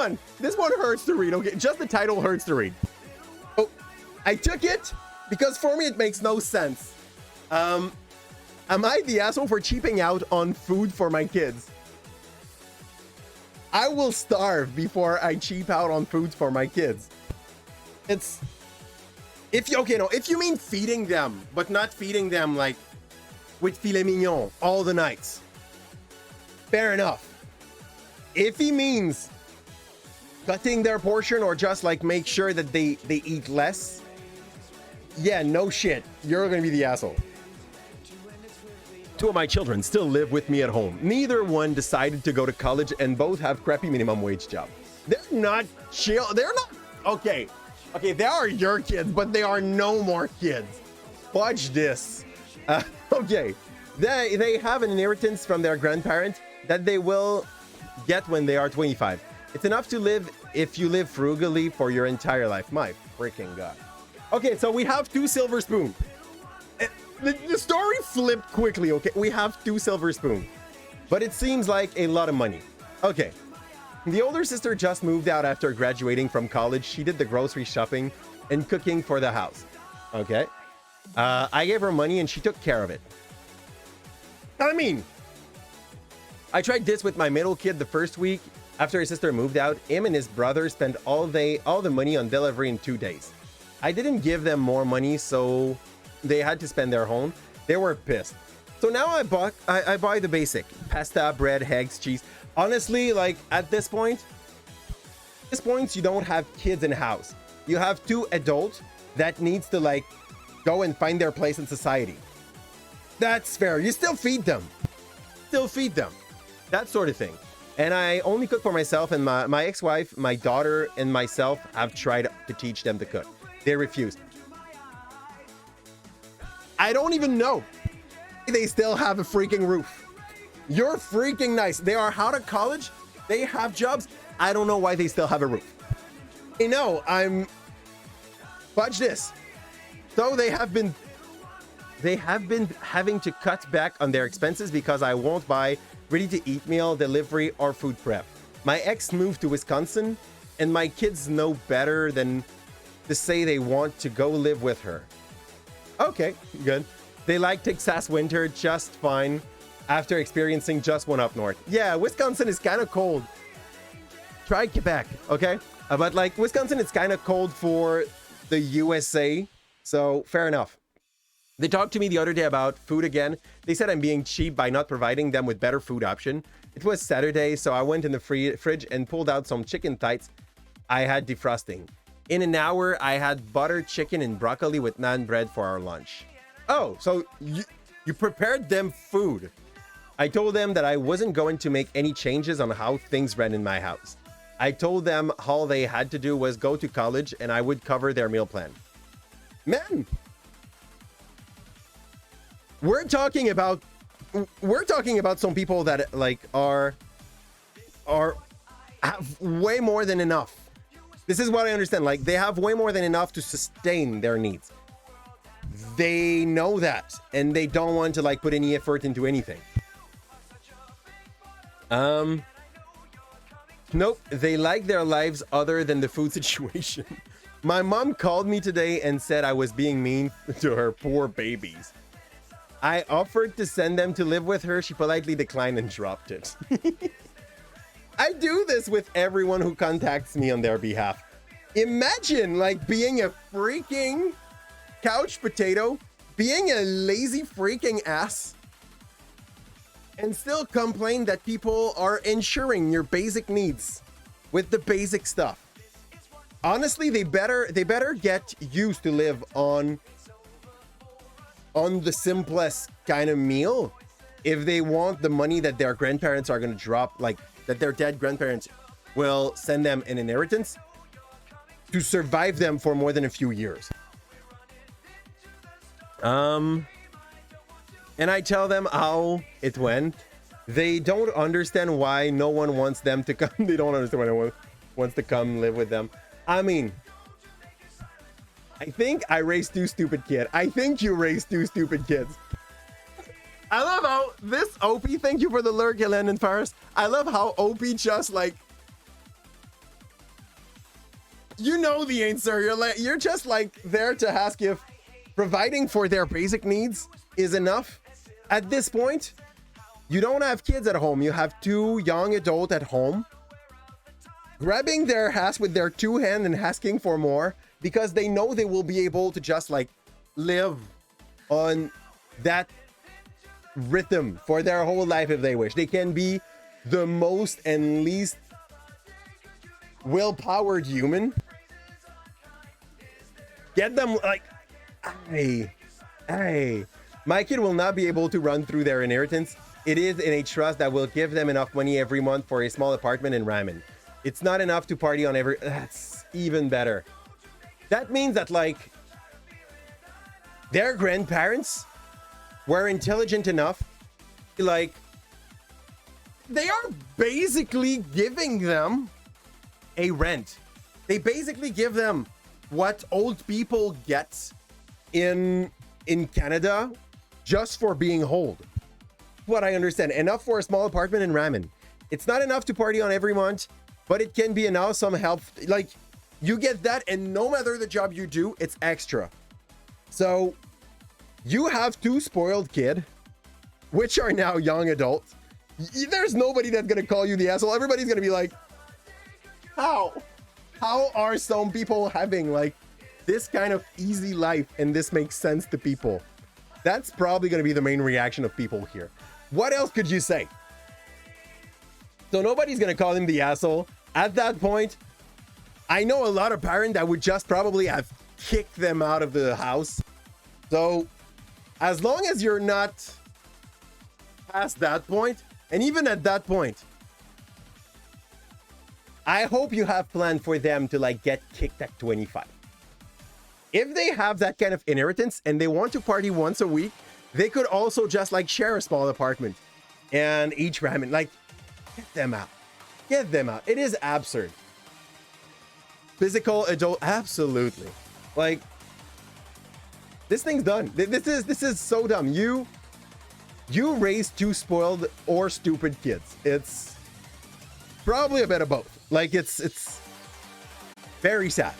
one. This one hurts to read. Okay, just the title hurts to read. Oh, I took it because for me it makes no sense. Am I the asshole for cheaping out on food for my kids? I will starve before I cheap out on food for my kids. It's if you mean feeding them, but not feeding them like with filet mignon all the nights. Fair enough. If he means cutting their portion or just like make sure that they eat less, yeah, no shit. You're gonna be the asshole. Two of my children still live with me at home. Neither one decided to go to college and both have crappy minimum wage job. They're not chill. They're not. Okay, they are your kids, but they are no more kids. Watch this. Okay, they have an inheritance from their grandparents that they will get when they are 25. It's enough to live if you live frugally for your entire life. My freaking God. Okay, so we have 2 silver spoons. The story flipped quickly, okay? We have 2 silver spoons, but it seems like a lot of money. Okay, the older sister just moved out after graduating from college. She did the grocery shopping and cooking for the house. Okay, I gave her money and she took care of it. I mean, I tried this with my middle kid the first week after his sister moved out. Him and his brother spent all the money on delivery in 2 days. I didn't give them more money, so they had to spend their own. They were pissed. So now I buy the basic pasta, bread, eggs, cheese. Honestly, like at this point you don't have kids in the house. You have 2 adults that needs to like go and find their place in society. That's fair. You still feed them. That sort of thing. And I only cook for myself, and my ex-wife, my daughter, and myself have tried to teach them to cook. They refused. I don't even know. They still have a freaking roof. You're freaking nice. They are out of college. They have jobs. I don't know why they still have a roof. You know, watch this. So they have been having to cut back on their expenses because I won't buy ready-to-eat meal, delivery, or food prep. My ex moved to Wisconsin, and my kids know better than to say they want to go live with her. Okay, good. They like Texas winter just fine after experiencing just one up north. Yeah, Wisconsin is kind of cold. Try Quebec, okay? But like Wisconsin, it's kind of cold for the USA, so fair enough. They talked to me the other day about food again. They said I'm being cheap by not providing them with better food option. It was Saturday, so I went in the fridge and pulled out some chicken thighs I had defrosting. In an hour, I had buttered chicken and broccoli with naan bread for our lunch. Oh, so you prepared them food. I told them that I wasn't going to make any changes on how things ran in my house. I told them all they had to do was go to college and I would cover their meal plan. Man, we're talking about some people that like have way more than enough. This is what I understand. Like, they have way more than enough to sustain their needs. They know that, and they don't want to like put any effort into anything. Nope, they like their lives other than the food situation. My mom called me today and said I was being mean to her poor babies. I offered to send them to live with her. She politely declined and dropped it. I do this with everyone who contacts me on their behalf. Imagine like being a freaking couch potato, being a lazy freaking ass, and still complain that people are ensuring your basic needs with the basic stuff. Honestly, they better get used to live on the simplest kind of meal if they want the money that their grandparents are going to drop, like that their dead grandparents will send them an inheritance to survive them for more than a few years. And I tell them how it went. They don't understand why no one wants them to come. They don't understand why no one wants to come live with them. I mean, I think I raised 2 stupid kids. I think you raised 2 stupid kids. I love how this OP, thank you for the lurk, Helen and Faris. I love how OP just like You know the answer. You're just like there to ask if providing for their basic needs is enough. At this point, you don't have kids at home. You have two young adults at home grabbing their ass with their two hands and asking for more because they know they will be able to just like live on that rhythm for their whole life if they wish. They can be the most and least will-powered human. Get them like, hey, my kid will not be able to run through their inheritance. It is in a trust that will give them enough money every month for a small apartment in ramen. It's not enough to party on every... That's even better. That means that, like, their grandparents were intelligent enough, like, they are basically giving them a rent. They basically give them what old people get in Canada just for being old. What I understand, enough for a small apartment in ramen. It's not enough to party on every month, but it can be an awesome help. Like, you get that, and no matter the job you do, it's extra. So you have two spoiled kids, which are now young adults. There's nobody that's gonna call you the asshole. Everybody's gonna be like, how are some people having like this kind of easy life and this makes sense to people? That's probably gonna be the main reaction of people here. What else could you say? So nobody's gonna call him the asshole. At that point, I know a lot of parents that would just probably have kicked them out of the house. So as long as you're not past that point, and even at that point, I hope you have planned for them to like get kicked at 25. If they have that kind of inheritance and they want to party once a week, they could also just like share a small apartment and each ramen. Like, get them out. Get them out. It is absurd. Physical adult, absolutely. Like, this thing's done. This is so dumb. You raise two spoiled or stupid kids. It's probably a bit of both. Like, it's very sad.